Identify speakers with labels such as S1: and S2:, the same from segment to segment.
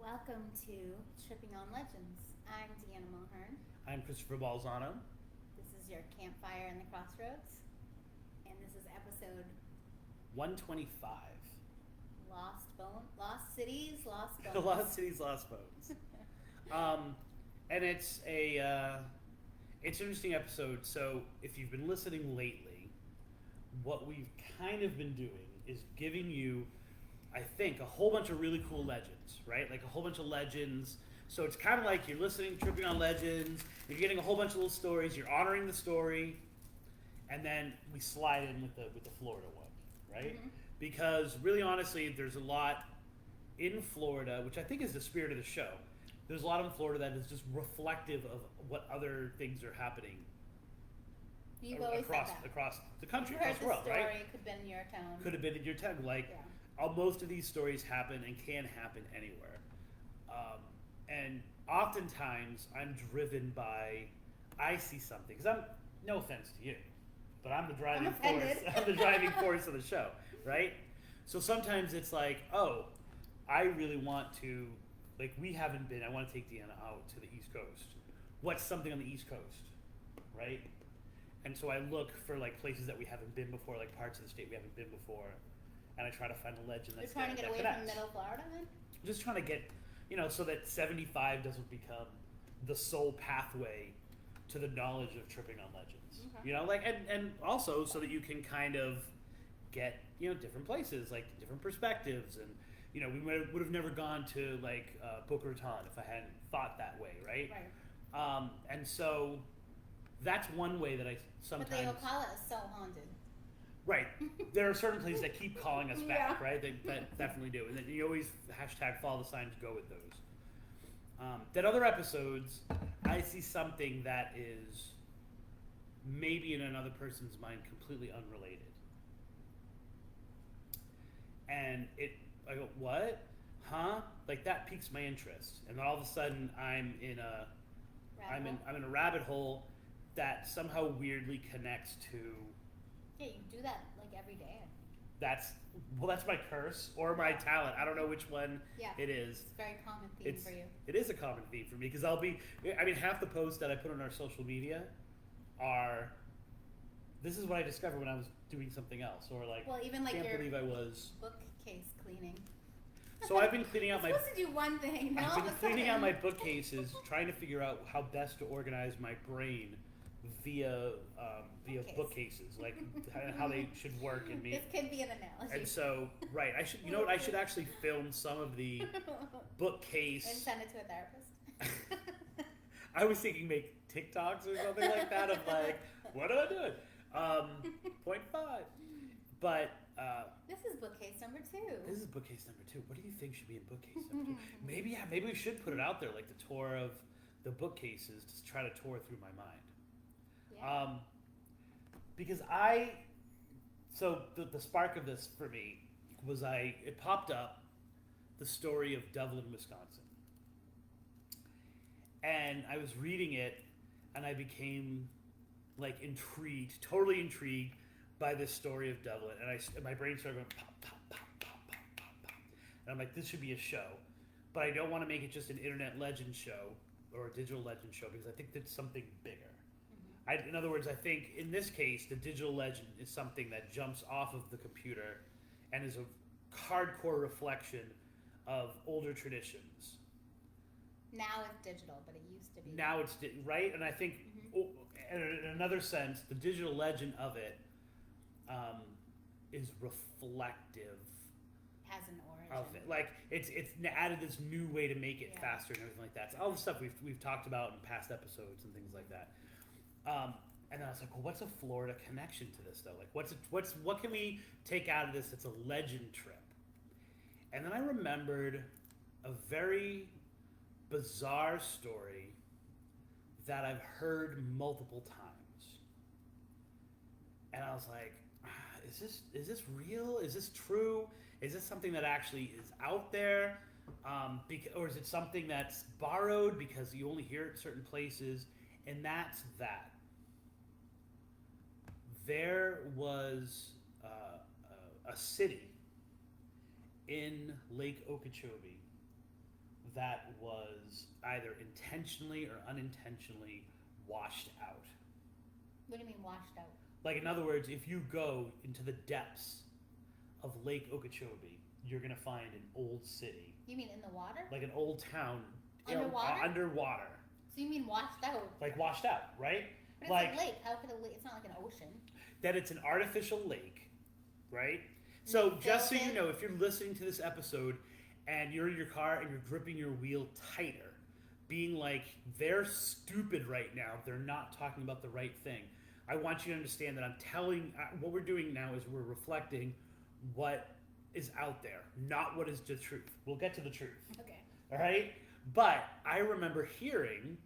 S1: Welcome to Tripping on Legends. I'm Deanna Mulhern.
S2: I'm Christopher Balzano.
S1: This is your campfire in the crossroads, and this is episode
S2: 125.
S1: Lost Cities, Lost Bones.
S2: Lost Cities, Lost Bones. And it's an interesting episode. So if you've been listening lately, what we've kind of been doing is giving you, I think, a whole bunch of really cool legends, right? Like a whole bunch of legends. So it's kind of like you're listening, tripping on legends. You're getting a whole bunch of little stories. You're honoring the story, and then we slide in with the Florida one, right? Mm-hmm. Because really, honestly, there's a lot in Florida, which I think is the spirit of the show. There's a lot in Florida that is just reflective of what other things are happening.
S1: You've always said that.
S2: Across the country,
S1: across
S2: the world, right?
S1: Could have been in your town.
S2: Could have been in your town. Most of these stories happen and can happen anywhere. And oftentimes I'm driven by, I see something, because no offense to you, but I'm the driving force. I'm the driving force of the show, right? So sometimes it's like, oh, I really want to, like we haven't been, I want to take Deanna out to the East Coast. What's something on the East Coast, right? And so I look for like places that we haven't been before, like parts of the state we haven't been before. And I try to find a legend that's
S1: You're trying to get away from middle Florida, then?
S2: I'm just trying to get, so that 75 doesn't become the sole pathway to the knowledge of tripping on legends. Okay. And also so that you can kind of get, different places, like different perspectives. And, we would have never gone to, like, Boca Raton if I hadn't thought that way, right?
S1: Right.
S2: And so that's one way that I sometimes...
S1: But the Ocala is so haunted.
S2: Right. There are certain places that keep calling us back, right? That definitely do. And then you always #follow the signs, go with those. Then other episodes, I see something that is maybe in another person's mind completely unrelated. And I go, what? Huh? Like that piques my interest. And then all of a sudden I'm in a rabbit hole that somehow weirdly connects to...
S1: Yeah, you do that like every day.
S2: That's my curse or my talent. I don't know which one it is.
S1: It's a very common theme for you.
S2: It is a common theme for me because half the posts that I put on our social media are, this is what I discovered when I was doing something else, or like,
S1: well, even like
S2: can't believe I was
S1: bookcase cleaning.
S2: So I've been cleaning out
S1: my. Supposed to do one thing.
S2: I've been cleaning out my bookcases, trying to figure out how best to organize my brain via bookcases, like how they should work in me.
S1: This could be an analogy.
S2: And so, right, I should, I should actually film some of the bookcase
S1: and send it to a therapist.
S2: I was thinking make TikToks or something like that of like, what am I doing? 0.5. But
S1: this is bookcase number 2.
S2: This is bookcase number 2. What do you think should be in bookcase number 2? Maybe we should put it out there, like the tour of the bookcases, to try to tour through my mind.
S1: Yeah.
S2: Because the spark of this for me was it popped up the story of Doveland, Wisconsin. And I was reading it and I became like totally intrigued by this story of Doveland. And my brain started going pop, pop, pop, pop, pop, pop, pop. And I'm like, this should be a show. But I don't want to make it just an internet legend show or a digital legend show because I think that's something bigger. In other words, I think in this case, the digital legend is something that jumps off of the computer and is a hardcore reflection of older traditions.
S1: Now it's digital, but it used to be.
S2: Now it's right, and I think, in another sense, the digital legend of it is reflective.
S1: Has an origin.
S2: Of it, like it's added this new way to make it faster and everything like that. So all the stuff we've talked about in past episodes and things like that. And then I was like, well, what's a Florida connection to this though? Like, what can we take out of this that's a legend trip? And then I remembered a very bizarre story that I've heard multiple times. And I was like, is this real? Is this true? Is this something that actually is out there? Or is it something that's borrowed because you only hear it in certain places? And that's that. There was a city in Lake Okeechobee that was either intentionally or unintentionally washed out.
S1: What do you mean washed out?
S2: Like, in other words, if you go into the depths of Lake Okeechobee, you're going to find an old city.
S1: You mean in the water?
S2: Like an old town.
S1: Underwater?
S2: Underwater.
S1: So you mean washed out?
S2: Like washed out, right?
S1: But it's
S2: like
S1: a lake. How could a lake? It's not like an ocean.
S2: That it's an artificial lake, right? So just so you know, if you're listening to this episode and you're in your car and you're gripping your wheel tighter, being like, they're stupid right now, they're not talking about the right thing. I want you to understand that I'm telling, what we're doing now is we're reflecting what is out there, not what is the truth. We'll get to the truth.
S1: Okay.
S2: All right? But I remember hearing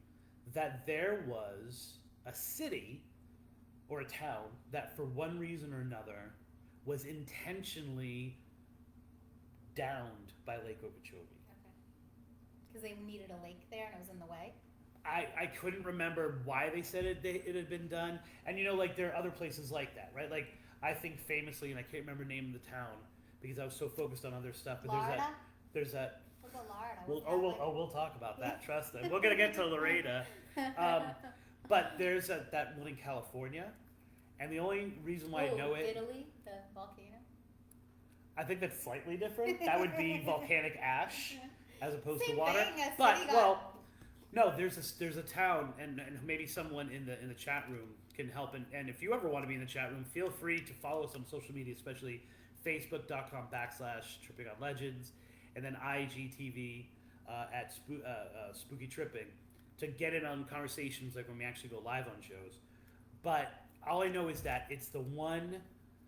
S2: that there was a city or a town that for one reason or another was intentionally downed by Lake Okeechobee.
S1: Okay. Because they needed a lake there and it was in the way?
S2: I couldn't remember why they said it had been done. And you know, like, there are other places like that, right? Like, I think famously, and I can't remember the name of the town because I was so focused on other stuff. But
S1: Florida?
S2: there's that.
S1: What about Florida?
S2: We'll talk about that. Trust them. We're gonna get to Laredo. But there's that one in California, and the only reason why I know it.
S1: Italy, the volcano.
S2: I think that's slightly different. That would be volcanic ash as opposed
S1: Same
S2: to water.
S1: Thing,
S2: but well. No, there's a town, and maybe someone in the chat room can help. And if you ever want to be in the chat room, feel free to follow us on social media, especially Facebook.com/TrippingOnLegends, and then IGTV at Spooky Tripping to get in on conversations like when we actually go live on shows. But all I know is that it's the one,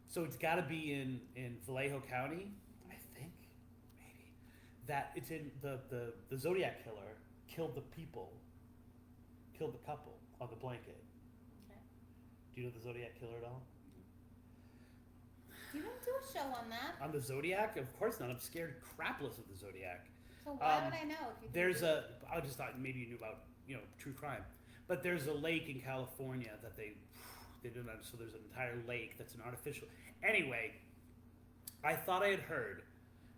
S2: so it's got to be in Vallejo County, I think, maybe, that it's in the Zodiac Killer. Killed the couple on the blanket.
S1: Okay.
S2: Do you know the Zodiac Killer at all?
S1: You don't do a show on that.
S2: On the Zodiac? Of course not. I'm scared crapless of the Zodiac.
S1: So why would I know? If you
S2: I just thought maybe you knew about, true crime. But there's a lake in California that they do that. So there's an entire lake that's an artificial. Anyway, I thought I had heard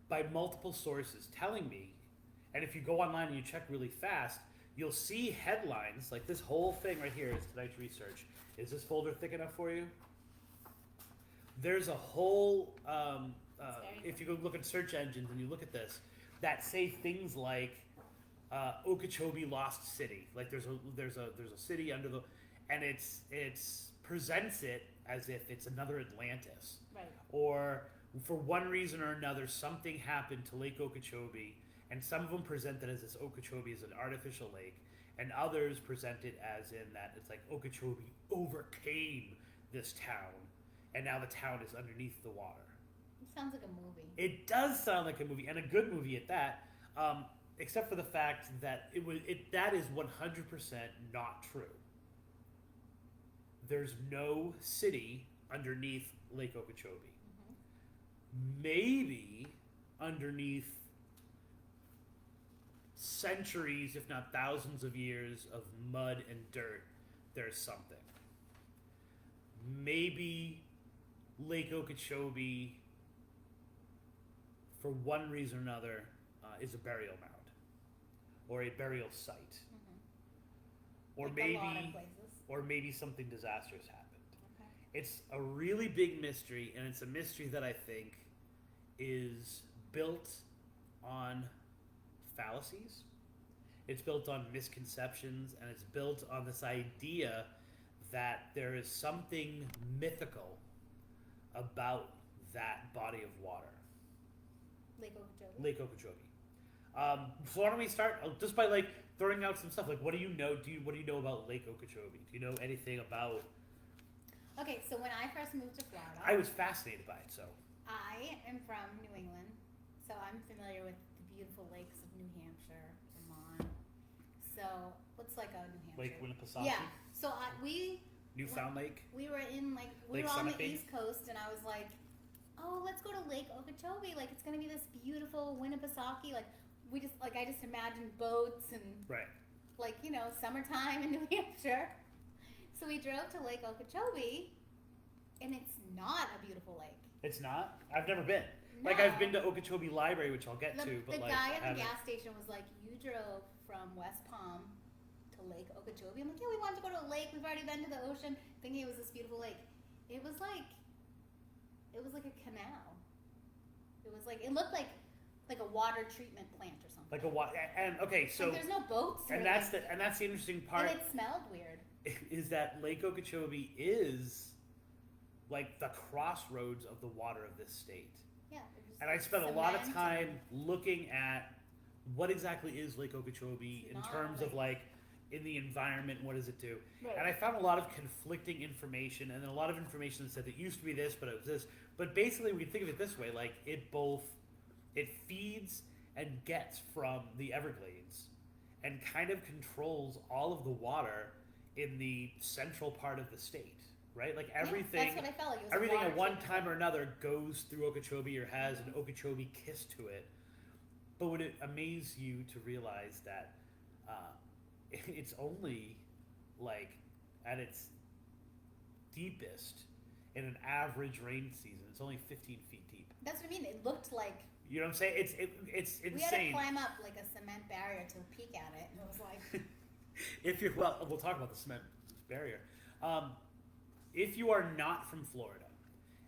S2: by multiple sources telling me. And if you go online and you check really fast, you'll see headlines like this whole thing right here is tonight's research. Is this folder thick enough for you? There's a whole, if you go look at search engines and you look at this, that say things like Okeechobee Lost City. Like there's a city under the, and it's presents it as if it's another Atlantis.
S1: Right.
S2: Or for one reason or another, something happened to Lake Okeechobee. And some of them present it as this Okeechobee is an artificial lake, and others present it as in that it's like Okeechobee overcame this town, and now the town is underneath the water.
S1: It sounds like a movie.
S2: It does sound like a movie, and a good movie at that, except for the fact that that is 100% not true. There's no city underneath Lake Okeechobee. Mm-hmm. Maybe underneath centuries, if not thousands of years of mud and dirt, there's something. Maybe Lake Okeechobee, for one reason or another, is a burial mound or a burial site. Mm-hmm. Or maybe something disastrous happened.
S1: Okay.
S2: It's a really big mystery, and it's a mystery that I think is built on fallacies. It's built on misconceptions, and it's built on this idea that there is something mythical about that body of water. Lake Okeechobee. So why don't we start just by throwing out some stuff? What do you know? What do you know about Lake Okeechobee? Do you know anything about?
S1: Okay, so when I first moved to Florida,
S2: I was fascinated by it. So
S1: I am from New England, so I'm familiar with the beautiful lakes of New Hampshire, Vermont. So what's like a New Hampshire?
S2: Lake Winnipesaukee.
S1: Yeah. So
S2: Newfound Lake.
S1: We were in we were on the East Coast, and I was like, oh, let's go to Lake Okeechobee. It's gonna be this beautiful Winnipesaukee. I just imagined boats and
S2: right.
S1: Summertime in New Hampshire. So we drove to Lake Okeechobee, and it's not a beautiful lake.
S2: It's not? I've never been. Like I've been to Okeechobee Library, which I'll get to. But
S1: the
S2: like,
S1: guy at the gas station was like, "You drove from West Palm to Lake Okeechobee." I'm like, "Yeah, we wanted to go to a lake. We've already been to the ocean, thinking it was this beautiful lake." It was like a canal. It looked like a water treatment plant or something.
S2: Like a water, and okay, so
S1: like there's no boats.
S2: And that's the interesting part.
S1: And it smelled weird.
S2: Is that Lake Okeechobee is like the crossroads of the water of this state.
S1: Yeah.
S2: And I spent a lot of time looking at what exactly is Lake Okeechobee in terms of like in the environment, what does it do? Right. And I found a lot of conflicting information, and then a lot of information that said it used to be this, but it was this. But basically, we can think of it this way: like it feeds and gets from the Everglades, and kind of controls all of the water in the central part of the state. Right, like everything.
S1: That's what I felt like.
S2: Everything at one time or another goes through Okeechobee or has an Okeechobee kiss to it. But would it amaze you to realize that it's only like at its deepest in an average rain season? It's only 15 feet deep.
S1: That's what I mean. It looked like.
S2: You know what I'm saying? It's insane.
S1: We had to climb up like a cement barrier to peek at it, and it was like.
S2: If you're we'll talk about the cement barrier. If you are not from Florida,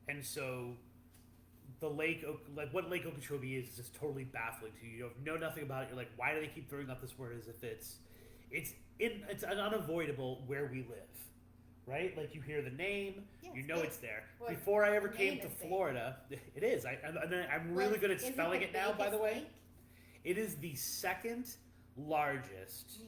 S2: and so the lake, like what Lake Okeechobee is just totally baffling to you. You know nothing about it. You're like, why do they keep throwing up this word as if it's unavoidable where we live, right? Like you hear the name, you know it's there. Well, before I ever came to Florida, it is. I'm really good at spelling it now. By the way, it is the second largest.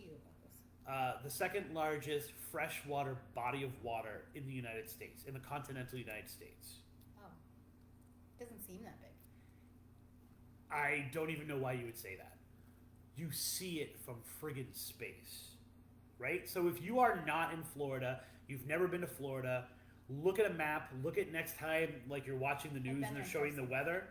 S2: The second largest freshwater body of water in the United States, in the continental United States.
S1: Oh. Doesn't seem that big.
S2: I don't even know why you would say that. You see it from friggin' space, right? So if you are not in Florida, you've never been to Florida, look at a map, look at next time, like you're watching the news and they're showing the weather.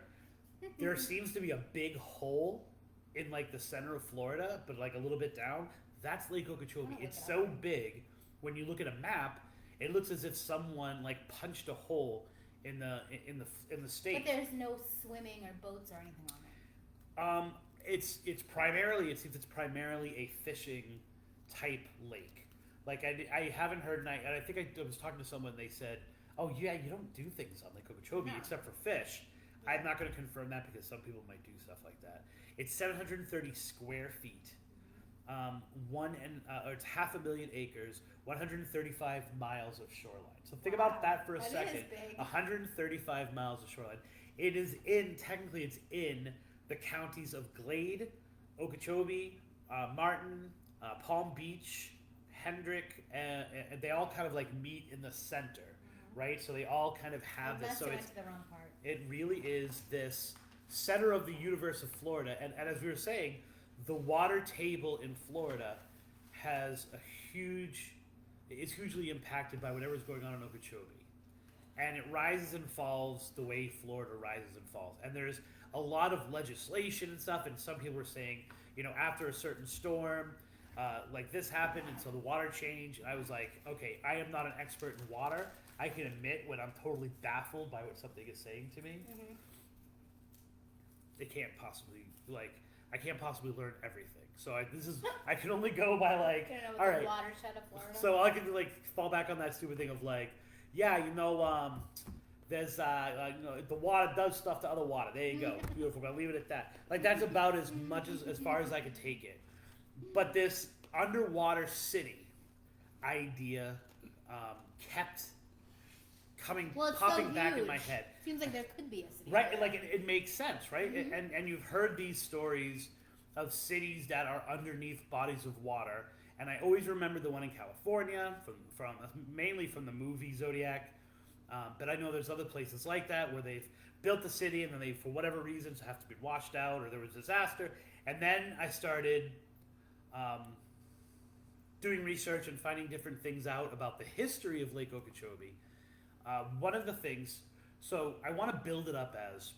S2: There seems to be a big hole in like the center of Florida, but like a little bit down. That's Lake Okeechobee. It's so big. When you look at a map, it looks as if someone like punched a hole in the state.
S1: But there's no swimming or boats or anything on it.
S2: It's primarily, it seems it's primarily a fishing type lake. Like I haven't heard, and I think I was talking to someone. They said, "Oh yeah, you don't do things on Lake Okeechobee except for fish." Yeah. I'm not going to confirm that because some people might do stuff like that. It's 730 square feet. It's 500,000 acres, 135 miles of shoreline. So think about that for a second. 135 miles of shoreline. It is technically it's in the counties of Glade, Okeechobee, Martin, Palm Beach, Hendrick, and they all kind of like meet in the center, right? So they all kind of have this. So
S1: went to the wrong part.
S2: It really is this center of the universe of Florida. And as we were saying, the water table in Florida is hugely impacted by whatever's going on in Okeechobee. And it rises and falls the way Florida rises and falls. And there's a lot of legislation and stuff, and some people are saying, after a certain storm, like this happened, and so the water changed. I was like, okay, I am not an expert in water. I can admit when I'm totally baffled by what something is saying to me. Mm-hmm. I can't possibly learn everything. So I can only go by like, all right.
S1: Watershed of Florida.
S2: So I can like fall back on that stupid thing of like, there's the water does stuff to other water. There you go. Beautiful. I'll leave it at that. Like that's about as much as far as I could take it. But this underwater city idea kept popping back in my head.
S1: Seems like there could be a city.
S2: Right, like it makes sense, right? Mm-hmm. And you've heard these stories of cities that are underneath bodies of water, and I always remember the one in California from mainly from the movie Zodiac. But I know there's other places like that where they've built the city and then they, for whatever reasons, have to be washed out or there was disaster. And then I started doing research and finding different things out about the history of Lake Okeechobee. One of the things, so I want to build it up as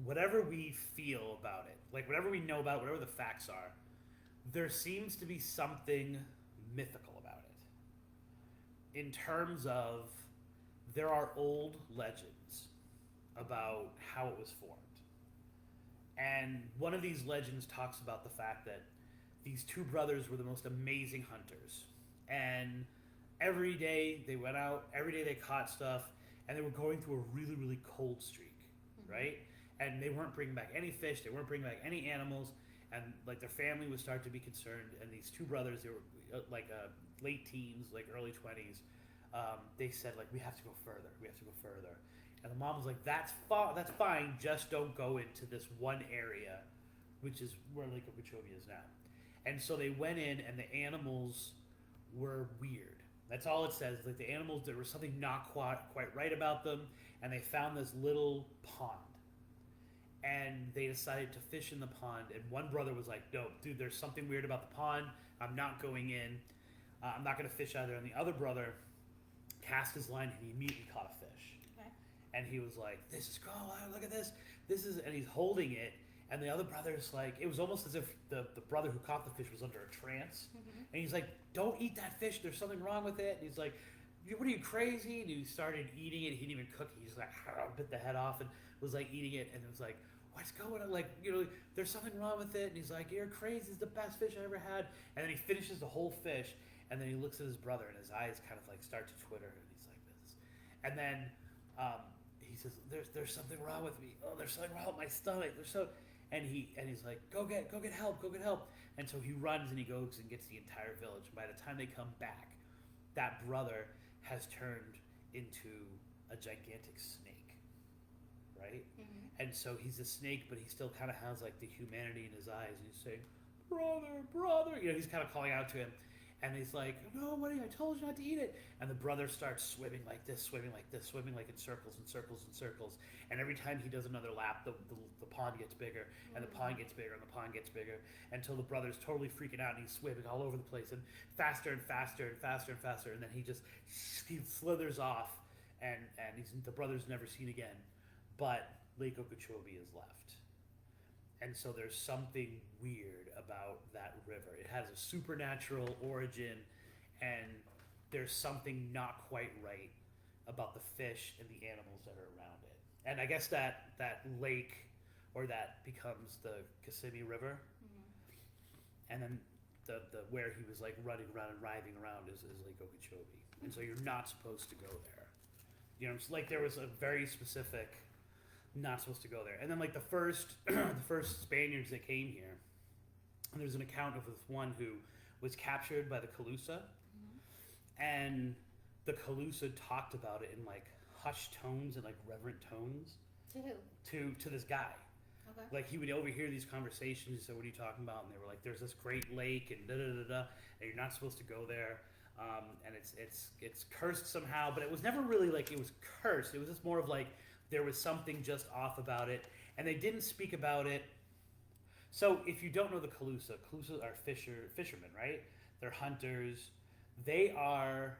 S2: whatever we feel about it, like whatever we know about it, whatever the facts are, there seems to be something mythical about it. In terms of, there are old legends about how it was formed. And one of these legends talks about the fact that these two brothers were the most amazing hunters. And every day they went out, every day they caught stuff, and they were going through a really, really cold streak, right? And they weren't bringing back any fish, they weren't bringing back any animals, and like their family would start to be concerned. And these two brothers, they were late teens, like early 20s, they said, like, we have to go further, we have to go further. And the mom was like, that's fine, just don't go into this one area, which is where Lake Okeechobee is now. And so they went in, and the animals were weird. That's all it says. Like, the animals, there was something not quite right about them, and they found this little pond. And they decided to fish in the pond, and one brother was like, no, dude, there's something weird about the pond. I'm not going in. I'm not going to fish out there. And the other brother cast his line, and he immediately caught a fish. And he was like, this is cool, look at this. And he's holding it. And the other brother's like, it was almost as if the brother who caught the fish was under a trance. And he's like, don't eat that fish, there's something wrong with it. And he's like, what are you, crazy? And he started eating it. He didn't even cook it. He just like bit the head off and was like eating it. And it was like, what's going on? Like, there's something wrong with it. And he's like, you're crazy, it's the best fish I ever had. And then he finishes the whole fish. And then he looks at his brother, and his eyes kind of like start to twitter. And he's like this. And then he says, there's something wrong with me. Oh, there's something wrong with my stomach. And he's like, go get help. And so he runs and he goes and gets the entire village. And by the time they come back, that brother has turned into a gigantic snake, right? And so he's a snake, but he still kind of has like the humanity in his eyes. And he's saying, brother. He's kind of calling out to him. And he's like, no, buddy, I told you not to eat it. And the brother starts swimming like in circles and circles and circles. And every time he does another lap, the pond gets bigger, and the pond gets bigger, and the pond gets bigger, until the brother's totally freaking out, and he's swimming all over the place, and faster and faster and faster and faster. And then he slithers off, and the brother's never seen again. But Lake Okeechobee is left. And so there's something weird about that river. It has a supernatural origin, and there's something not quite right about the fish and the animals that are around it. And I guess that lake, or that becomes the Kissimmee River. And then the where he was like running around and writhing around is Lake Okeechobee. And so you're not supposed to go there. It's like there was a very specific, not supposed to go there. And then like the first Spaniards that came here, and there's an account of one who was captured by the Calusa, and the Calusa talked about it in like hushed tones and like reverent tones.
S1: To who?
S2: To this guy.
S1: Okay.
S2: Like he would overhear these conversations. He said, what are you talking about? And they were like, there's this great lake and and you're not supposed to go there. And it's cursed somehow, but it was never really like it was cursed. It was just more of like there was something just off about it, and they didn't speak about it. So if you don't know the Calusa are fishermen, right? They're hunters. They are,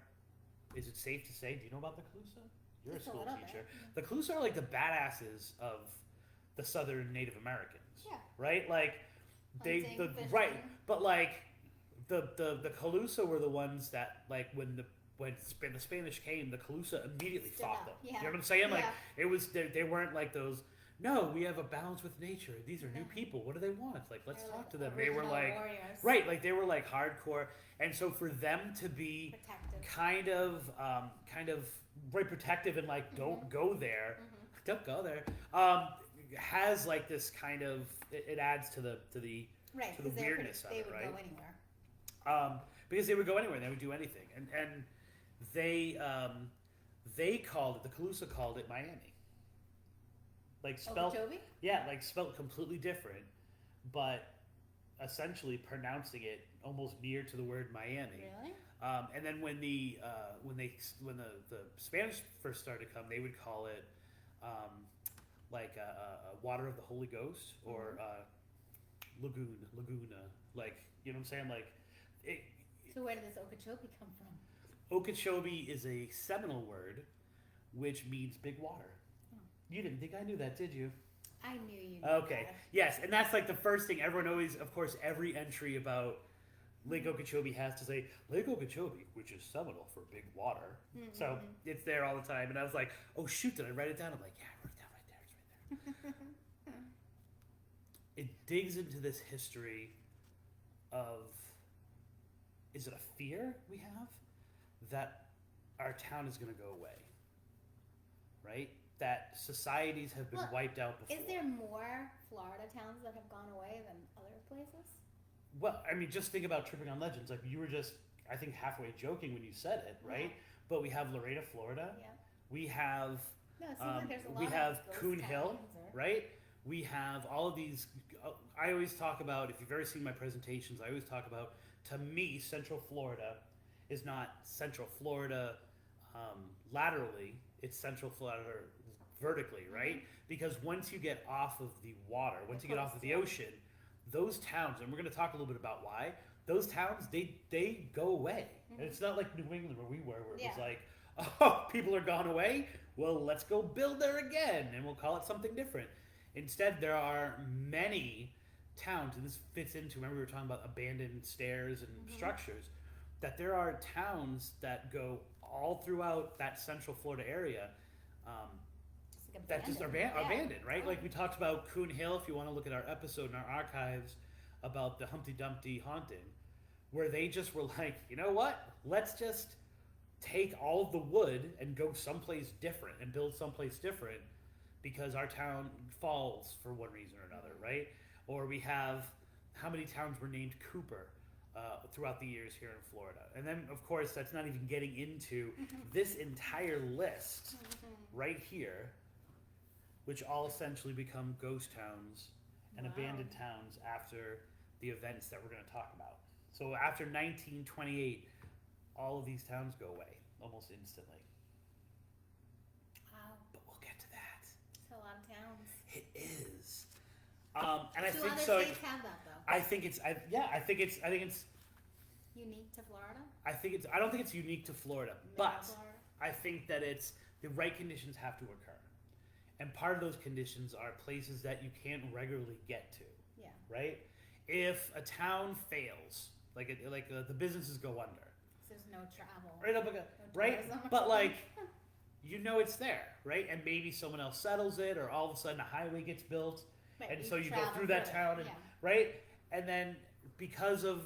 S2: is it safe to say, do you know about the Calusa? You're a school teacher. The Calusa are like the badasses of the Southern Native Americans. Yeah. Right? Like right, but like the Calusa were the ones that like when the Spanish came, the Calusa immediately fought them. Yeah. You know what I'm saying? Like it was they weren't like those. No, we have a balance with nature. These are new people. What do they want? Like, let's talk to them. They were like warriors. Right, like they were like hardcore. And so for them to be kind of very protective and like don't go there, has like this kind of it adds to the weirdness of it, right? They would go anywhere. Because they would go anywhere, they would do anything, and they called it, the Calusa called it Miami. Like spelled, yeah, like spelled completely different, but essentially pronouncing it almost near to the word Miami.
S1: Really?
S2: And then when the Spanish first started to come, they would call it like water of the Holy Ghost or Laguna, like you know what I'm saying, like.
S1: So where did this Okeechobee come from?
S2: Okeechobee is a Seminole word, which means big water. You didn't think I knew that, did you?
S1: I knew you knew
S2: Okay.
S1: that. Yes,
S2: and that's like the first thing everyone always, of course, every entry about Lake Okeechobee has to say, Lake Okeechobee, which is Seminole for big water. So it's there all the time. And I was like, oh shoot, did I write it down? I'm like, yeah, I wrote it down right there. it digs into this history of, is it a fear we have that our town is going to go away, right? That societies have been wiped out before.
S1: Is there more Florida towns that have gone away than other places?
S2: Well, I mean, just think about Tripping on Legends. Like, you were just, I think, halfway joking when you said it, right? Yeah. But we have Laredo, Florida. Yeah. We have,
S1: no, it seems like there's a lot
S2: we have
S1: of
S2: Coon Hill, right? We have all of these. I always talk about, if you've ever seen my presentations, I always talk about, to me, Central Florida is not Central Florida laterally, it's Central Florida vertically, right? Mm-hmm. Because once you get off of the water, once you get off of the ocean, those towns, and we're going to talk a little bit about why, those towns, they go away. Mm-hmm. And it's not like New England where we were, where it was like, oh, people are gone away, well, let's go build there again, and we'll call it something different. Instead, there are many towns, and this fits into, remember we were talking about abandoned stairs and structures, that there are towns that go all throughout that Central Florida area that just are abandoned, right? Like we talked about Coon Hill, if you want to look at our episode in our archives about the Humpty Dumpty haunting, where they just were like, you know what? Let's just take all of the wood and go someplace different and build someplace different because our town falls for one reason or another, right? Or we have, how many towns were named Cooper throughout the years here in Florida? And then, of course, that's not even getting into this entire list right here, which all essentially become ghost towns and abandoned towns after the events that we're going to talk about. So after 1928, all of these towns go away almost instantly.
S1: Wow.
S2: But we'll get to that.
S1: It's a lot of towns.
S2: It is. And I think
S1: other
S2: so.
S1: States have that though.
S2: I think it's
S1: unique to Florida.
S2: I don't think it's unique to Florida, but Florida. I think that it's the right conditions have to occur, and part of those conditions are places that you can't regularly get to.
S1: Yeah.
S2: Right. If a town fails, the businesses go under.
S1: So there's no travel.
S2: Right. Right. But it's there, right? And maybe someone else settles it, or all of a sudden a highway gets built.
S1: Right,
S2: and so you go through that town, and, right? And then because of,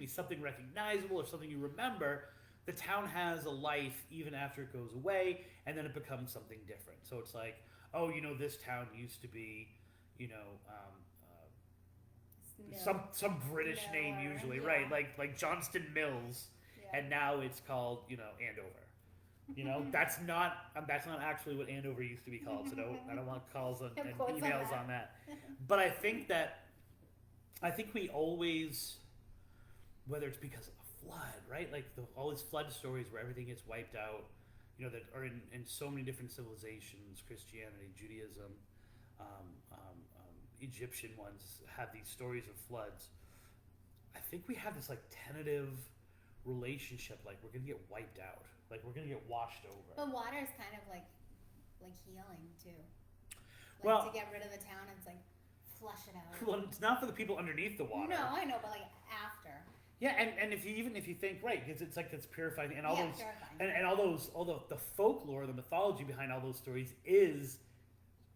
S2: something recognizable or something you remember, the town has a life even after it goes away, and then it becomes something different. So it's like, oh, this town used to be, some British name usually, right? Like Johnston Mills, and now it's called, Andover. That's not actually what Andover used to be called, so I don't want calls and emails on that. But I think we always, whether it's because of a flood, right? Like all these flood stories where everything gets wiped out, that are in so many different civilizations, Christianity, Judaism, Egyptian ones have these stories of floods. I think we have this tentative relationship, we're gonna get wiped out. We're going to get washed over.
S1: But water is kind of like healing, too. To get rid of the town, it's flush it out.
S2: Well, it's not for the people underneath the water.
S1: No, I know, but after.
S2: Yeah, and if you think, right, because it's it's purifying, and all those,
S1: purifying.
S2: and all the folklore, the mythology behind all those stories is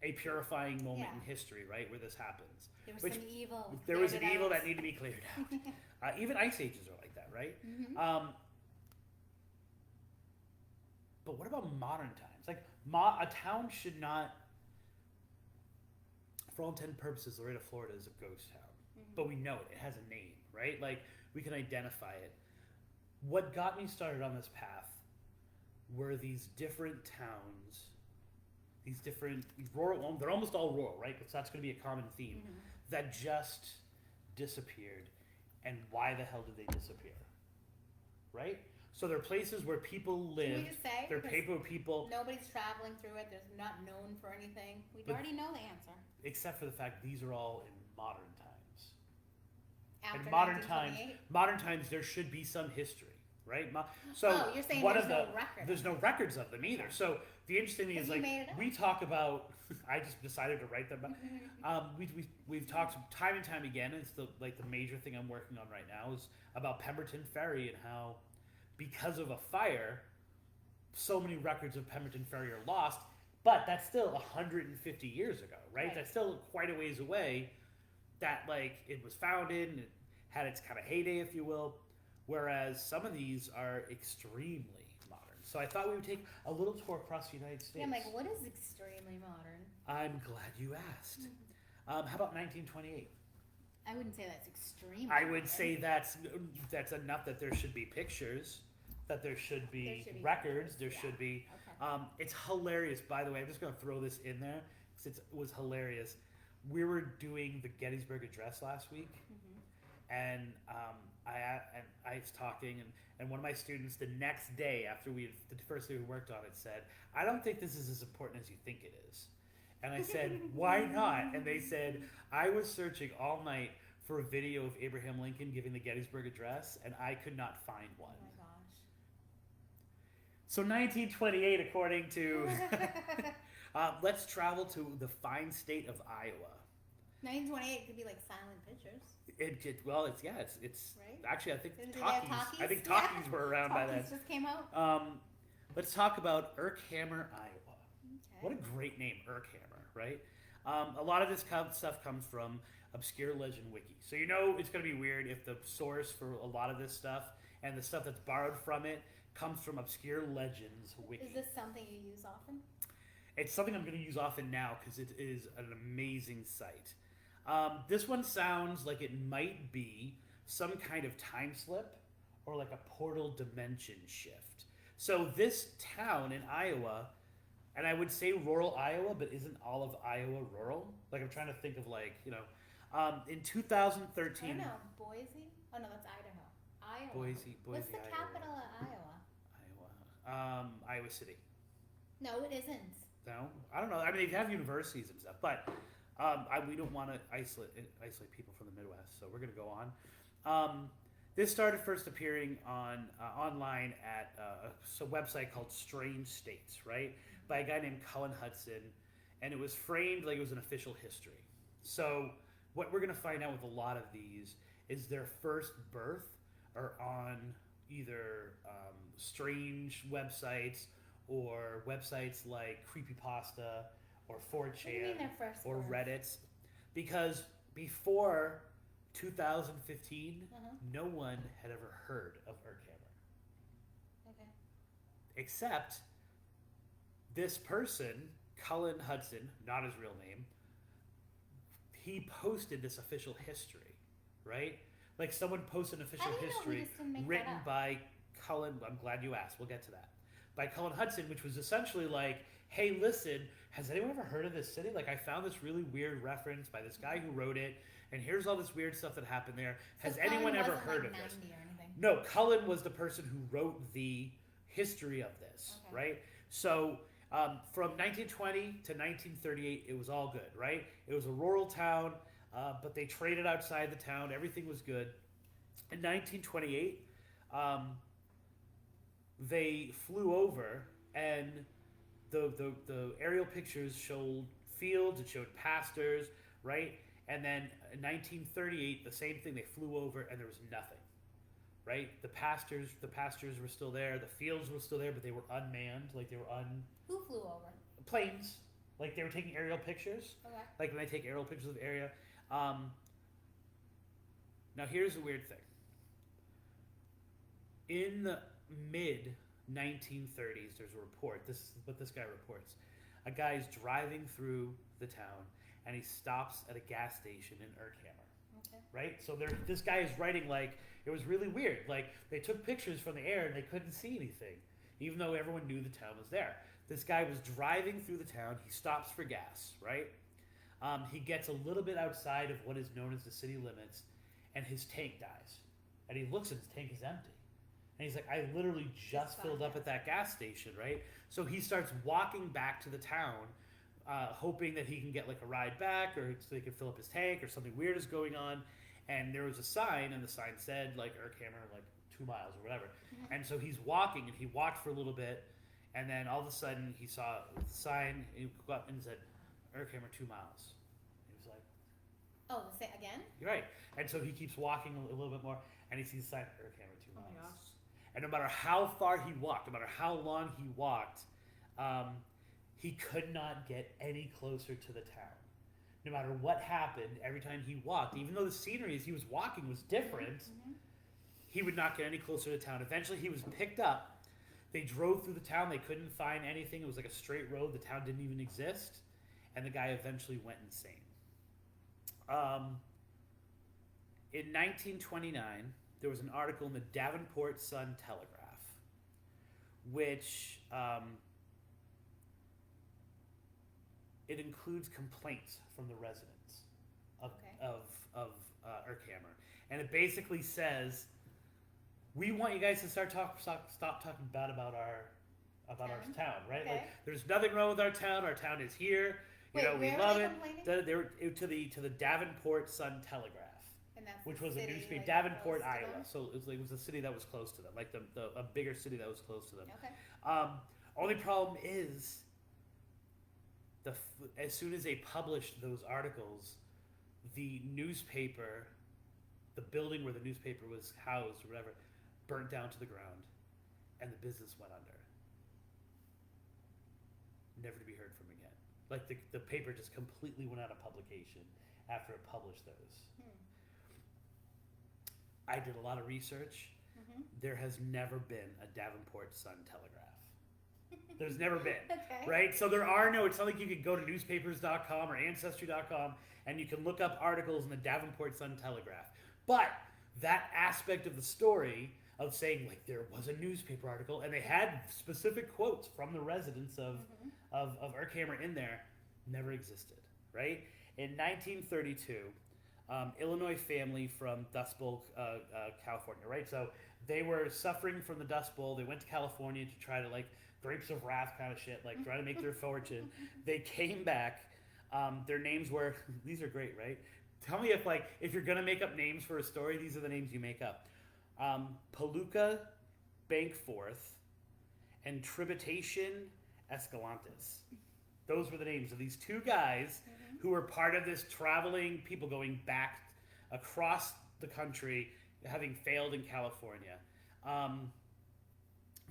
S2: a purifying moment in history, right, where this happens.
S1: There was some evil.
S2: There was an evil that needed to be cleared out. Even ice ages are like that, right?
S1: Mm-hmm.
S2: But what about modern times? A town should not, for all intent and purposes, Laredo, Florida is a ghost town. Mm-hmm. But we know it. It has a name, right? We can identify it. What got me started on this path were these different towns, these different rural, they're almost all rural, right? Because that's going to be a common theme, that just disappeared. And why the hell did they disappear? Right? So there are places where people live.
S1: Can we just say?
S2: There are people.
S1: Nobody's traveling through it. There's not known for anything. We already know the answer.
S2: Except for the fact these are all in modern times.
S1: After
S2: in modern times, there should be some history, right?
S1: You're saying there's no record.
S2: There's no records of them either. So the interesting thing is, we talk about. I just decided to write them. We've talked time and time again. It's the major thing I'm working on right now is about Pemberton Ferry and how, because of a fire, so many records of Pemberton Ferry are lost, But that's still 150 years ago, right?
S1: Right.
S2: That's still quite a ways away. That like it was founded and it had its kind of heyday, if you will. Whereas some of these are extremely modern. So I thought we would take a little tour across the United States.
S1: Yeah, I'm like, what is extremely modern?
S2: I'm glad you asked. How about 1928?
S1: I wouldn't say that's extreme.
S2: I would say that's enough that there should be pictures, that there should be records, there should be.
S1: Okay.
S2: It's hilarious, by the way. I'm just going to throw this in there because it was hilarious. We were doing the Gettysburg Address last week, and I was talking, and one of my students the next day after the first day we worked on it said, "I don't think this is as important as you think it is." And I said, "Why not?" And they said, "I was searching all night for a video of Abraham Lincoln giving the Gettysburg Address, and I could not find one."
S1: Oh my gosh.
S2: So 1928, according to, let's travel to the fine state of Iowa.
S1: 1928 could be like silent pictures.
S2: It's
S1: Right?
S2: actually I think
S1: Did they have
S2: talkies. I think
S1: talkies?
S2: talkies were around by then.
S1: Talkies just came out.
S2: Let's talk about Urkhammer, Iowa.
S1: Okay.
S2: What a great name, Urkhammer, right? A lot of this stuff comes from Obscure Legend Wiki. So you know it's going to be weird if the source for a lot of this stuff and the stuff that's borrowed from it comes from Obscure Legends Wiki.
S1: Is this something you use often?
S2: It's something I'm going to use often now because it is an amazing site. This one sounds like it might be some kind of time slip or like a portal dimension shift. So this town in Iowa, and I would say rural Iowa, but isn't all of Iowa rural? Like I'm trying to think of in 2013.
S1: I don't know. Boise? Oh no, that's Idaho. Iowa.
S2: Boise,
S1: What's the
S2: Iowa.
S1: capital of Iowa?
S2: Iowa City.
S1: No, it isn't.
S2: No, I don't know. I mean, they have universities and stuff, but we don't want to isolate people from the Midwest, so we're going to go on. This started first appearing online at a website called Strange States, right, by a guy named Cullen Hudson, and it was framed like it was an official history. So what we're going to find out with a lot of these is their first birth are on either strange websites or websites like Creepypasta or 4chan
S1: What do you mean their first
S2: or
S1: birth?
S2: Reddit's, because before 2015, no one had ever heard of Urkhammer.
S1: Okay.
S2: Except this person, Cullen Hudson, not his real name, he posted this official history, right? Like someone posted an official
S1: How do you know he
S2: history
S1: just didn't make
S2: written
S1: that up?
S2: by Cullen. I'm glad you asked. We'll get to that. By Cullen Hudson, which was essentially like, hey, listen, has anyone ever heard of this city? Like, I found this really weird reference by this guy who wrote it, and here's all this weird stuff that happened there. Has
S1: So
S2: anyone
S1: Cullen
S2: ever
S1: wasn't,
S2: heard
S1: like,
S2: of this?
S1: 90 or anything.
S2: No, Cullen was the person who wrote the history of this,
S1: Okay.
S2: right? So from 1920 to 1938, it was all good, right? It was a rural town, but they traded outside the town. Everything was good. In 1928, they flew over, and the aerial pictures showed fields, it showed pastures, right? And then in 1938, the same thing, they flew over and there was nothing, right? The pastures were still there, the fields were still there, but they were unmanned, like they were
S1: Who flew over?
S2: planes, like they were taking aerial pictures,
S1: Okay.
S2: like when they take aerial pictures of the area. Now here's the weird thing. In the mid 1930s, there's a report. This is what this guy reports. A guy's driving through the town, and he stops at a gas station in Urkhammer.
S1: Okay.
S2: Right? So this guy is writing like, it was really weird. Like, they took pictures from the air, and they couldn't see anything, even though everyone knew the town was there. This guy was driving through the town. He stops for gas, right? He gets a little bit outside of what is known as the city limits, and his tank dies. And he looks, and his tank is empty. And he's like, I literally just filled up at that gas station, right? So he starts walking back to the town, hoping that he can get like a ride back, or so he can fill up his tank, or something weird is going on. And there was a sign, and the sign said like Urkhammer, like 2 miles or whatever. And so he's walking, and he walked for a little bit, and then all of a sudden he saw the sign, and he got up and said, Urkhammer 2 miles. He was like,
S1: Oh, say again?
S2: you're right. And so he keeps walking a little bit more, and he sees the sign, Urkhammer 2 miles.
S1: Oh my gosh.
S2: And no matter how far he walked, no matter how long he walked, he could not get any closer to the town. No matter what happened, every time he walked, even though the scenery as he was walking was different, he would not get any closer to town. Eventually, he was picked up. They drove through the town. They couldn't find anything. It was like a straight road. The town didn't even exist. And the guy eventually went insane. In 1929, there was an article in the Davenport Sun-Telegraph, which it includes complaints from the residents of Urkhammer, and it basically says, "We want you guys to stop talking bad about our town, right?
S1: Okay.
S2: Like, there's nothing wrong with our town. Our town is here. We love it." They were to the Davenport Sun-Telegraph,
S1: and that's
S2: which was a newspaper,
S1: like,
S2: Davenport, Iowa. So it was a city that was close to them, like a bigger city that was close to them.
S1: Okay.
S2: Only problem is, as soon as they published those articles, the newspaper, the building where the newspaper was housed or whatever, burnt down to the ground, and the business went under. Never to be heard from again. Like the paper just completely went out of publication after it published those. I did a lot of research. There has never been a Davenport Sun-Telegraph. There's never been.
S1: Okay.
S2: Right? So there are no, it's not like you could go to newspapers.com or ancestry.com and you can look up articles in the Davenport Sun-Telegraph. But that aspect of the story of saying, like, there was a newspaper article and they had specific quotes from the residents of Urkhammer in there, never existed. Right? In 1932, Illinois family from Dust Bowl, California, right? So they were suffering from the Dust Bowl. They went to California to try to, like, grapes of wrath kind of shit, like try to make their fortune. They came back. Their names were, these are great, right? Tell me if you're going to make up names for a story, these are the names you make up. Palooka Bankforth and Tributation Escalantes. Those were the names of these two guys who were part of this traveling people going back across the country, having failed in California.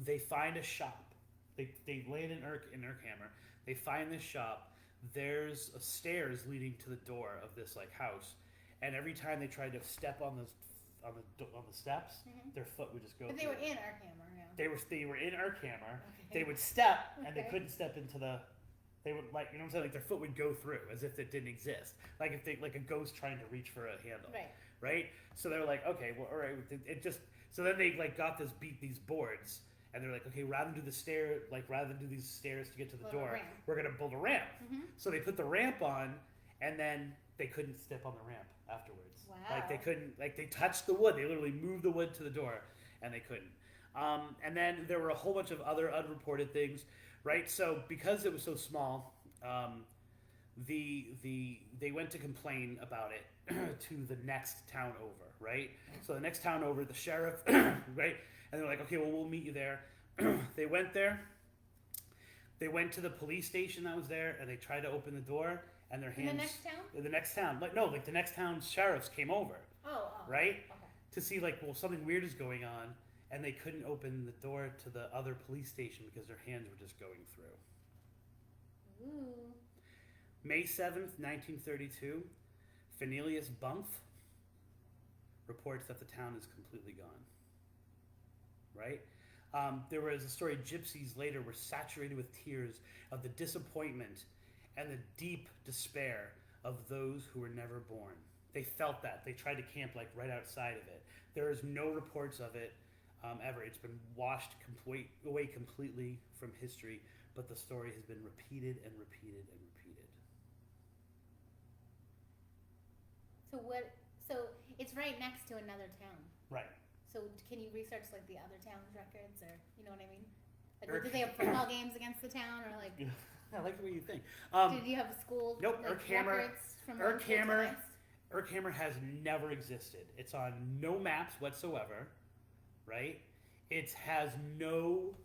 S2: They find a shop. They land in Urkhammer. They find this shop. There's stairs leading to the door of this like house, and every time they tried to step on the steps, their foot would just go.
S1: But they were in Urkhammer. Yeah.
S2: They were in Urkhammer.
S1: Okay.
S2: They would step, and they couldn't step into the. They would, like, you know what I'm saying, like their foot would go through as if it didn't exist, like if they, like a ghost trying to reach for a handle. Right. So they're like, okay, well, all right. It just, so then they like got these boards. And they're like, okay, rather than do these stairs to get to the door, we're gonna build a ramp. So they put the ramp on, and then they couldn't step on the ramp afterwards.
S1: Wow.
S2: Like they couldn't, like they touched the wood. They literally moved the wood to the door, and they couldn't. And then there were a whole bunch of other unreported things, right? So because it was so small, they went to complain about it to the next town over, right? So the next town over, the sheriff, right? And they're like, okay, well, we'll meet you there. They went there. They went to the police station that was there, and they tried to open the door, and their hands...
S1: In the next town?
S2: In the next town. The next town's sheriffs came over.
S1: Oh.
S2: Right?
S1: Okay.
S2: To see, like, well, something weird is going on, and they couldn't open the door to the other police station because their hands were just going through.
S1: Ooh.
S2: May 7th, 1932, Fenelius Bumpf reports that the town is completely gone. Right? There was a story, gypsies later were saturated with tears of the disappointment and the deep despair of those who were never born. They felt that. They tried to camp like right outside of it. There is no reports of it ever. It's been washed away completely from history, but the story has been repeated and repeated and repeated.
S1: So it's right next to another town.
S2: Right.
S1: So can you research like the other town's records, or you know what I mean? Like, did they have football games against the town, or like?
S2: I like the way you think.
S1: Did you have a school?
S2: Nope.
S1: Like, records from
S2: Urkhammer has never existed. It's on no maps whatsoever, right? It has no.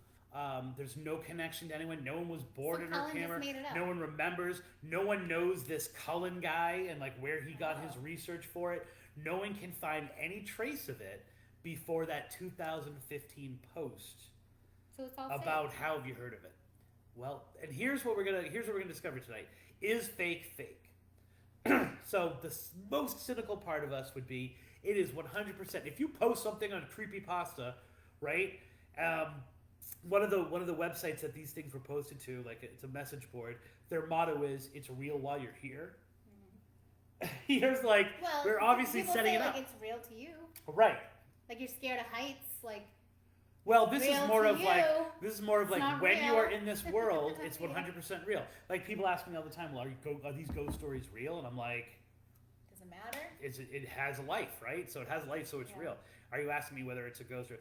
S2: There's no connection to anyone. No one was born in Urkhammer. No one remembers. No one knows this Cullen guy and like where he got his research for it. No one can find any trace of it before that 2015 post
S1: so it's all
S2: about how have you heard of it, Well, and here's what we're gonna discover tonight: is fake fake. So the most cynical part of us would be it is 100%. If you post something on creepypasta, right? One of the websites that these things were posted to, like it's a message board. Their motto is "It's real while you're here." Here's like we're obviously setting it up.
S1: Like it's real to you,
S2: right?
S1: Like you're scared of heights, like.
S2: Well, this is more of like when
S1: real.
S2: you are in this world, it's
S1: Yeah.
S2: 100% real. Like people ask me all the time, well, are these ghost stories real? And I'm like,
S1: does it matter?
S2: It has a life, right? So it has life, so it's real. Are you asking me whether it's a ghost or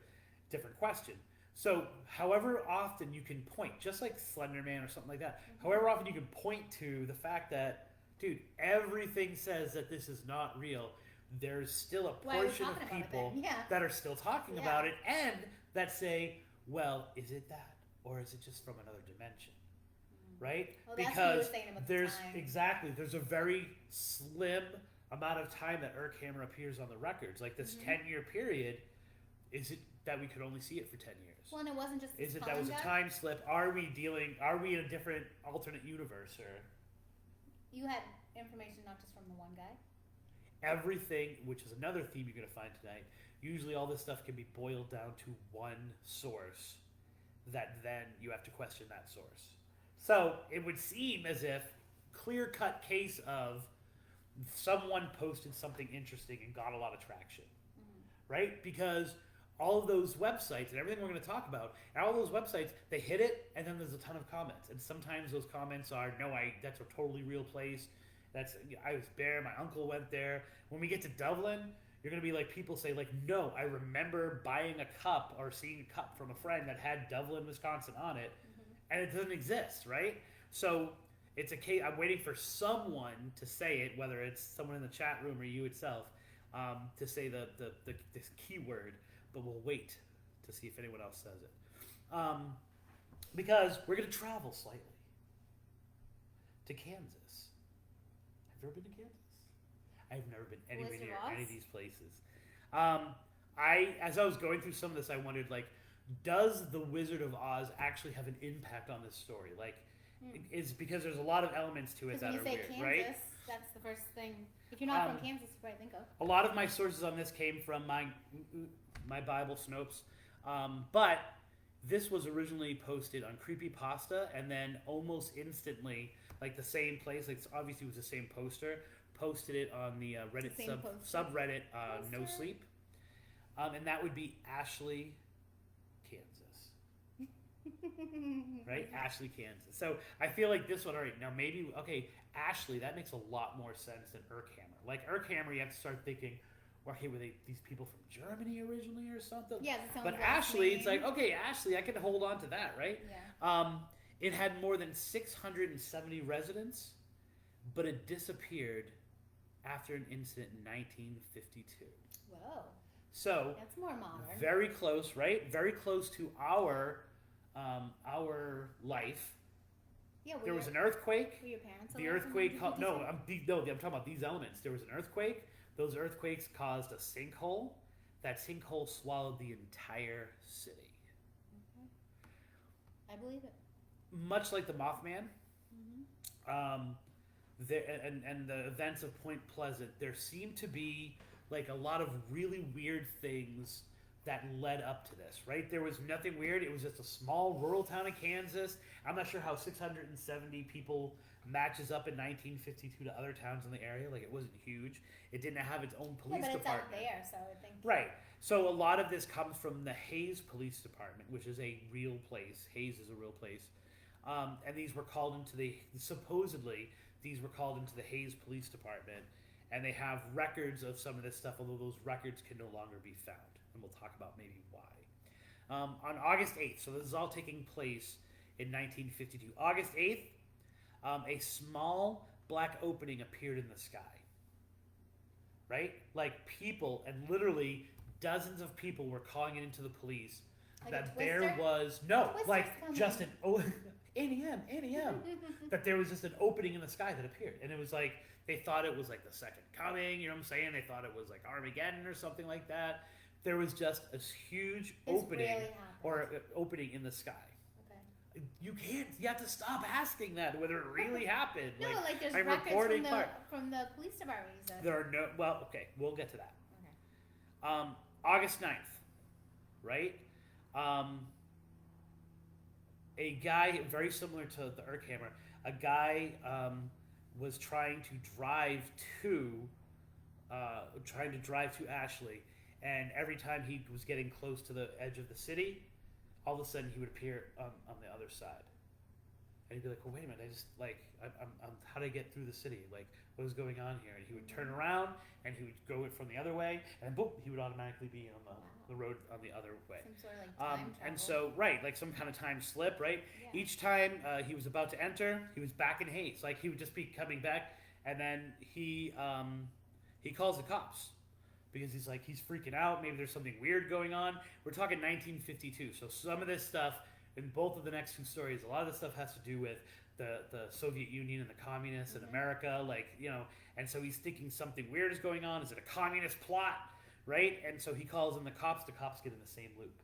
S2: different question? So however often you can point, just like Slender Man or something like that, however often you can point to the fact that, dude, everything says that this is not real, there's still a portion of people that are still talking about it and that say, well, is it that? Or is it just from another dimension? Right?
S1: Well,
S2: because there's a very slim amount of time that Urkhammer appears on the records. Like this 10-year period, is it that we could only see it for 10 years?
S1: Well, and it wasn't just
S2: is it that was a time slip? Are we in a different alternate universe? Or
S1: you had information not just from the one guy?
S2: Everything, which is another theme you're going to find tonight, usually all this stuff can be boiled down to one source that then you have to question that source. So it would seem as if clear-cut case of someone posted something interesting and got a lot of traction, right? Because all of those websites and everything we're going to talk about, and all those websites, they hit it, and then there's a ton of comments. And sometimes those comments are, no, that's a totally real place. I was there, my uncle went there. When we get to Doveland, you're going to be like, people say like, no, I remember buying a cup or seeing a cup from a friend that had Doveland, Wisconsin on it, and it doesn't exist, right? So it's a case, I'm waiting for someone to say it, whether it's someone in the chat room or you itself, to say this keyword, but we'll wait to see if anyone else says it. Because we're going to travel slightly to Kansas. Have you ever been to Kansas? I've never been anywhere near any of these places. As I was going through some of this, I wondered, like, does the Wizard of Oz actually have an impact on this story? Like, it's because there's a lot of elements to it that are weird,
S1: Kansas,
S2: right?
S1: That's the first thing. If you're not from Kansas, you probably think of.
S2: A lot of my sources on this came from my Bible Snopes, but this was originally posted on Creepypasta, and then almost instantly, like the same place, like obviously it was the same poster, posted it on the Reddit subreddit No Sleep, and that would be Ashely, Kansas. Right? Ashely, Kansas. So I feel like this one, all right, now maybe, okay, Ashely, that makes a lot more sense than Urkhammer. Like Urkhammer, you have to start thinking, well, okay, were they these people from Germany originally or something?
S1: Yeah, that sounds
S2: but Ashely, it's like, okay, Ashely, I can hold on to that, right?
S1: Yeah.
S2: It had more than 670 residents, but it disappeared after an incident in 1952.
S1: Whoa.
S2: So
S1: that's more modern.
S2: Very close, right? Very close to our life.
S1: Yeah.
S2: There was an earthquake.
S1: Were your parents
S2: the earthquake? I'm talking about these elements. There was an earthquake. Those earthquakes caused a sinkhole. That sinkhole swallowed the entire city.
S1: I believe it.
S2: Much like the Mothman, and the events of Point Pleasant, there seemed to be like a lot of really weird things that led up to this, right? There was nothing weird. It was just a small rural town in Kansas. I'm not sure how 670 people matches up in 1952 to other towns in the area. Like, it wasn't huge. It didn't have its own police department.
S1: But it's out there, so I think.
S2: Right. So a lot of this comes from the Hayes Police Department, which is a real place. Hayes is a real place. And these were called into the Hayes Police Department, and they have records of some of this stuff, although those records can no longer be found. And we'll talk about maybe why. On August 8th, so this is all taking place in 1952. August 8th, a small black opening appeared in the sky. Right? Like people, and literally dozens of people were calling it into the police that there was just an 8 a.m. that there was just an opening in the sky that appeared, and it was like they thought it was like the second coming. You know what I'm saying? They thought it was like Armageddon or something like that. There was just a huge opening in the sky.
S1: Okay.
S2: you can't. You have to stop asking that whether it really happened.
S1: No, like there's
S2: I'm
S1: records
S2: reporting
S1: from the police department. You said.
S2: There are no. Well, okay, we'll get to that.
S1: Okay.
S2: August 9th, right? A guy very similar to the Urkhammer. A guy was trying to drive to Ashely, and every time he was getting close to the edge of the city, all of a sudden he would appear on the other side, and he'd be like, "Well, wait a minute! I just I'm how did I get through the city? Like, what is going on here?" And he would turn around, and he would go it from the other way, and boom, he would automatically be on the road on the other way.
S1: Some sort of like time travel.
S2: And so, right, like some kind of time slip, right?
S1: Yeah.
S2: Each time he was about to enter, he was back in haste. Like he would just be coming back, and then he calls the cops because he's freaking out. Maybe there's something weird going on. We're talking 1952, so some of this stuff in both of the next two stories, a lot of this stuff has to do with the Soviet Union and the communists in America, and so he's thinking something weird is going on. Is it a communist plot? Right? And so he calls in the cops get in the same loop.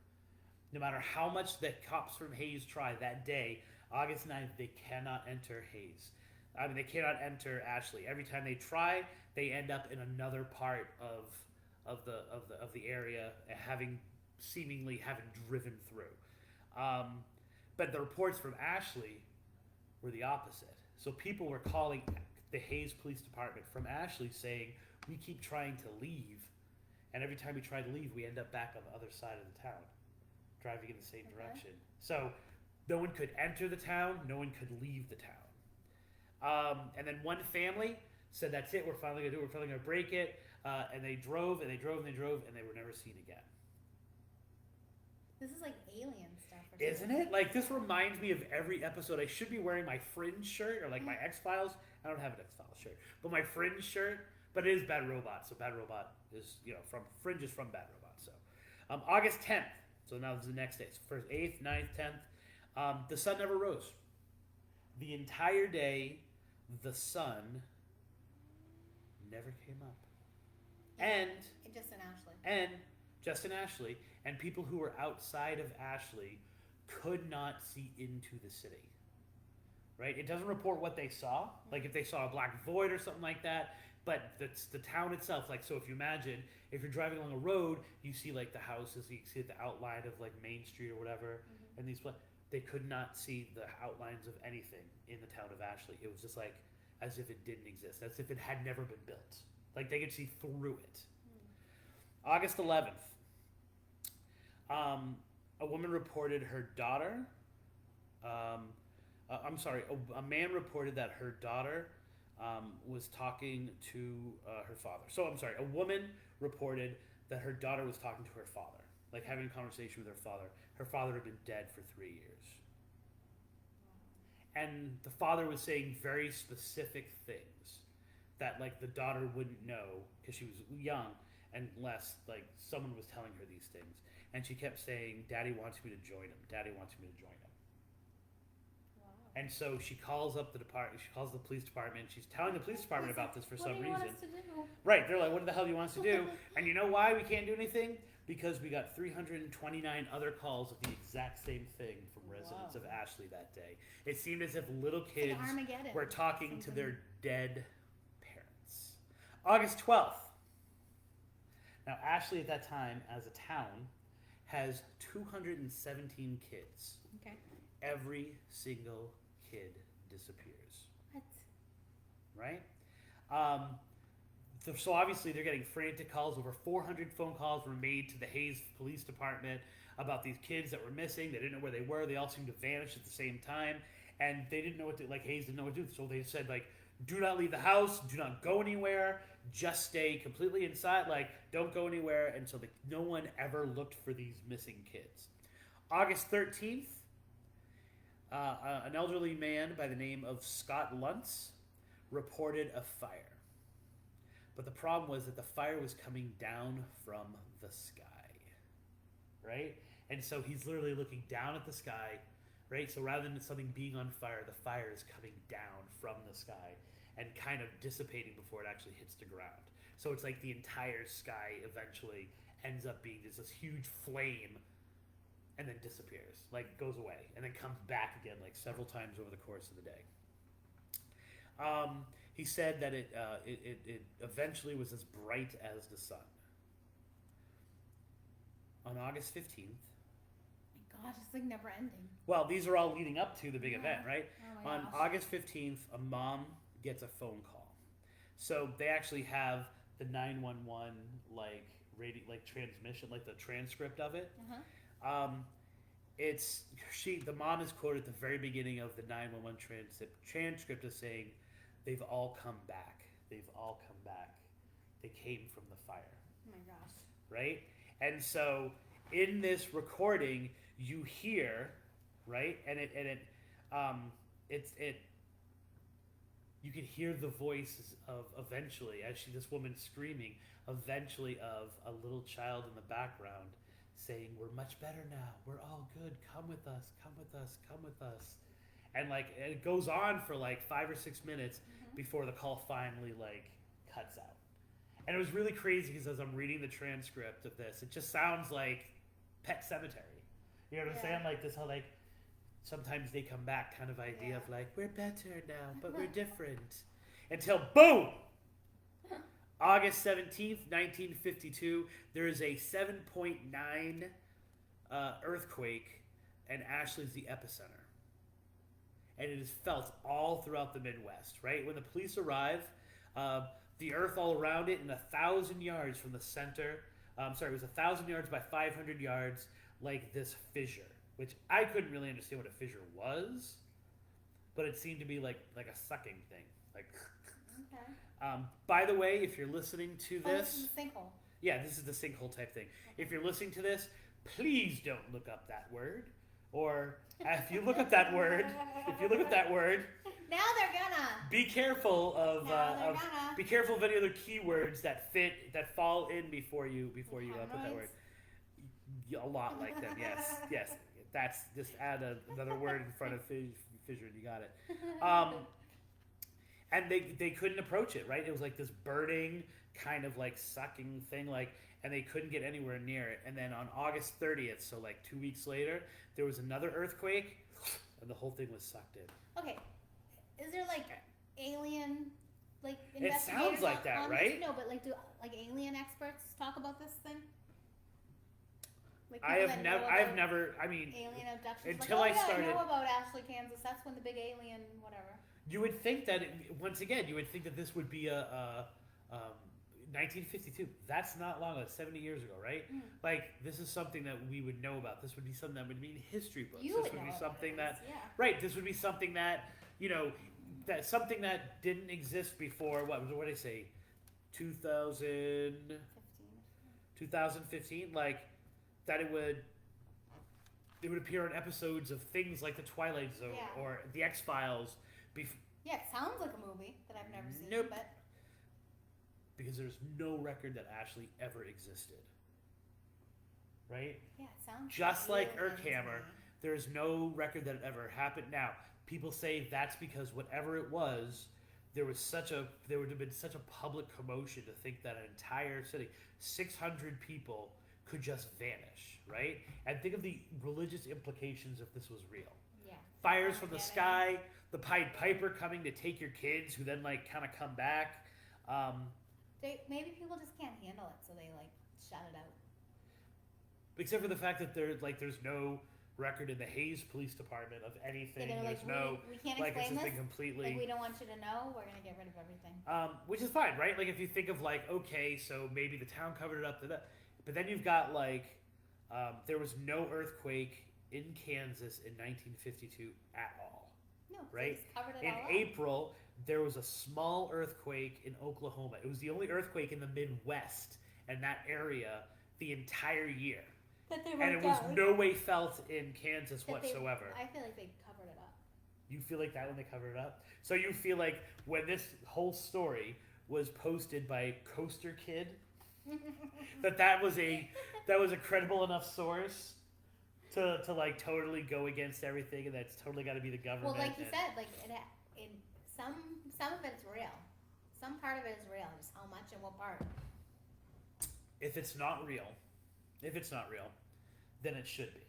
S2: No matter how much the cops from Hayes try that day, August 9th, they cannot enter Hayes. I mean, they cannot enter Ashely. Every time they try, they end up in another part of the area, seemingly having driven through. But the reports from Ashely were the opposite. So people were calling the Hayes Police Department from Ashely saying, "We keep trying to leave. And every time we try to leave, we end up back on the other side of the town, driving in the same direction." So no one could enter the town, no one could leave the town. And then one family said, "That's it, we're finally going to do it, we're finally going to break it." And they drove, and they drove, and they drove, and they were never seen again.
S1: This is like alien stuff.
S2: Isn't it? Like, this reminds me of every episode. I should be wearing my Fringe shirt, or like my X-Files. I don't have an X-Files shirt, but my Fringe shirt. But it is Bad Robot, so Bad Robot is, from Fringe is from Bad Robot. So August 10th, so now this is the next day. So first 8th, 9th, 10th. The sun never rose. The entire day, the sun never came up. And just in Ashely, and people who were outside of Ashely could not see into the city. Right? It doesn't report what they saw, like if they saw a black void or something like that. But the town itself, so if you imagine, if you're driving along a road, you see like the houses, you see the outline of like Main Street or whatever, and they could not see the outlines of anything in the town of Ashely. It was just like as if it didn't exist, as if it had never been built. Like they could see through it. August 11th, a woman reported her daughter. A man reported that her daughter was talking to her father. So, a woman reported that her daughter was talking to her father, like having a conversation with her father. Her father had been dead for 3 years. And the father was saying very specific things that, like, the daughter wouldn't know because she was young, unless, like, someone was telling her these things. And she kept saying, "Daddy wants me to join him. Daddy wants me to join him." And so she calls up the department. She calls the police department. She's telling the police department about this for some reason.
S1: What do you want us to do?
S2: Right? They're like, "What the hell do you want us to do?" And you know why we can't do anything? Because we got 329 other calls of the exact same thing from residents of Ashely that day. It seemed as if little kids were talking to their dead parents. August 12th. Now, Ashely at that time, as a town, has 217 kids.
S1: Okay.
S2: Every single kid disappears.
S1: What?
S2: Right? So obviously they're getting frantic calls. Over 400 phone calls were made to the Hayes Police Department about these kids that were missing. They didn't know where they were. They all seemed to vanish at the same time. And they didn't know what to, like, Hayes didn't know what to do. So they said, like, do not leave the house. Do not go anywhere. Just stay completely inside. Like, don't go anywhere. And so no one ever looked for these missing kids. August 13th, an elderly man by the name of Scott Luntz reported a fire. But the problem was that the fire was coming down from the sky, right? And so he's literally looking down at the sky, right? So rather than something being on fire, the fire is coming down from the sky and kind of dissipating before it actually hits the ground. So it's like the entire sky eventually ends up being just this huge flame and then disappears, like goes away, and then comes back again like several times over the course of the day. He said that it eventually was as bright as the sun. On August 15th.
S1: My gosh, it's like never ending.
S2: Well, these are all leading up to the big event, right?
S1: Oh my
S2: On
S1: gosh.
S2: August 15th, a mom gets a phone call. So they actually have the 911 like transmission, like the transcript of it.
S1: Uh-huh.
S2: The mom is quoted at the very beginning of the 911 transcript as saying, "They've all come back. They've all come back. They came from the fire."
S1: Oh my gosh.
S2: Right? And so in this recording, you hear, right? And you can hear the voices of eventually, this woman screaming, eventually of a little child in the background saying, "We're much better now. We're all good. Come with us. Come with us. Come with us." And like it goes on for like 5 or 6 minutes before the call finally like cuts out. And it was really crazy because as I'm reading the transcript of this, it just sounds like Pet Cemetery. You know what I'm saying? Like this whole like sometimes they come back kind of idea of like, we're better now, but we're different. Until boom! August 17th, 1952, there is a 7.9 earthquake, and Ashely's the epicenter. And it is felt all throughout the Midwest, right? When the police arrive, the earth all around it, and 1,000 yards from the center, it was 1,000 yards by 500 yards, like this fissure, which I couldn't really understand what a fissure was, but it seemed to be like a sucking thing. Like,
S1: okay.
S2: By the way, if you're listening to this...
S1: this is the sinkhole.
S2: Yeah, this is the sinkhole type thing. If you're listening to this, please don't look up that word. Or if you look up that word,
S1: now they're gonna.
S2: Be careful of be careful of any other keywords that fall in before you put that word. A lot like them, yes. That's just add another word in front of fissure and you got it. And they couldn't approach it, right? It was like this burning kind of like sucking thing, and they couldn't get anywhere near it. And then on August 30th, so like 2 weeks later, there was another earthquake, and the whole thing was sucked in.
S1: Okay, is there like alien
S2: It sounds like that, right?
S1: No, but do alien experts talk about this thing?
S2: I've never. I mean,
S1: alien abductions.
S2: Until I started.
S1: I know about Ashely, Kansas. That's when the big alien whatever.
S2: You would think that you would think that this would be a 1952. That's not long ago. 70 years ago, right? Mm. Like this is something that we would know about. This would be something that would be in history books. This would be something that, right? This would be something that something that didn't exist before. What did I say? 2015. Like that it would appear on episodes of things like The Twilight Zone or The X-Files.
S1: Yeah, it sounds like a movie that I've never seen.
S2: Nope.
S1: But
S2: because there's no record that Ashely ever existed. Right?
S1: Yeah, it sounds
S2: just like Urkhammer, there's no record that it ever happened. Now, people say that's because whatever it was, there would have been such a public commotion to think that an entire city, 600 people, could just vanish, right? And think of the religious implications if this was real.
S1: Yeah.
S2: Fires from the sky, the Pied Piper coming to take your kids, who then kind of come back.
S1: Maybe people just can't handle it, so they shut it out.
S2: Except for the fact that there's no record in the Hayes Police Department of anything.
S1: There's we can't explain this.
S2: Completely.
S1: We don't want you to know. We're gonna get rid of everything.
S2: Which is fine, right? Like if you think of okay, so maybe the town covered it up, but then you've got there was no earthquake in Kansas in 1952 at all.
S1: No,
S2: right?
S1: So covered it
S2: in
S1: all
S2: April, there was a small earthquake in Oklahoma. It was the only earthquake in the Midwest and that area the entire year. And it was no way felt in Kansas whatsoever.
S1: I feel like they covered it up.
S2: You feel like that when they covered it up? So you feel like when this whole story was posted by Coaster Kid, that was a credible enough source to totally go against everything, and that's totally got to be the government.
S1: Well, like you said, some of it's real. Some part of it is real. Just how much and what part.
S2: If it's not real, then it should be.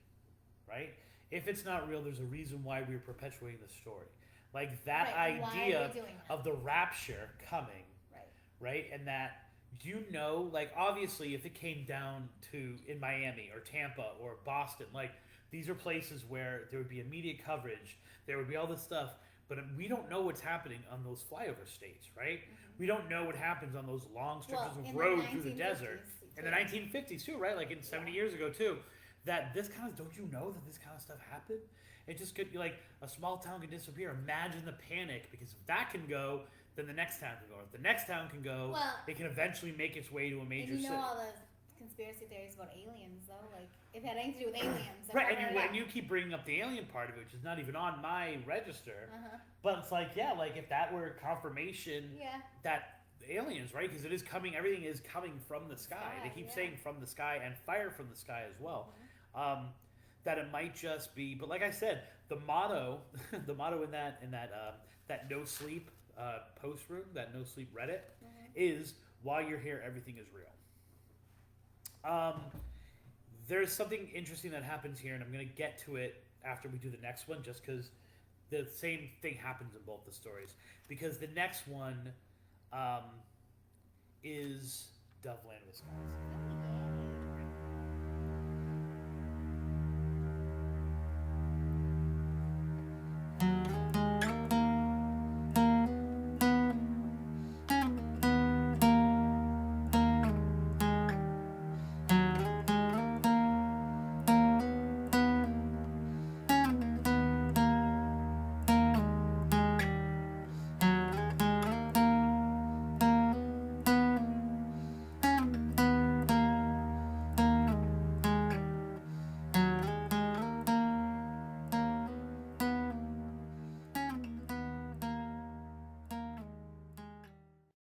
S2: right? If it's not real, there's a reason why we're perpetuating the story. Like that
S1: Right, why are
S2: idea
S1: we doing that?
S2: of the rapture coming, right? And that like obviously if it came down to in Miami or Tampa or Boston, like these are places where there would be immediate coverage, there would be all this stuff, but we don't know what's happening on those flyover states, right? We don't know what happens on those long stretches of road through the desert. In the 1950s too, right? Like in 70 years ago too, that this kind of, don't you know that this kind of stuff happened? It just could be like a small town can disappear. Imagine the panic, because if that can go, then the next town can go. If the next town can go, it can eventually make its way to a major city.
S1: And you know all the conspiracy theories about aliens, though? Like, if it had anything to do with aliens.
S2: Right, and you keep bringing up the alien part of it, which is not even on my register. But it's like, yeah, like if that were confirmation that aliens, right? Because it is coming, everything is coming from the sky. They keep saying from the sky and fire from the sky as well. That it might just be, but like I said, the motto in that no sleep post room, that no sleep Reddit, is while you're here, everything is real. There's something interesting that happens here, and I'm going to get to it after we do the next one, just because the same thing happens in both the stories. Because the next one is Doveland, Wisconsin.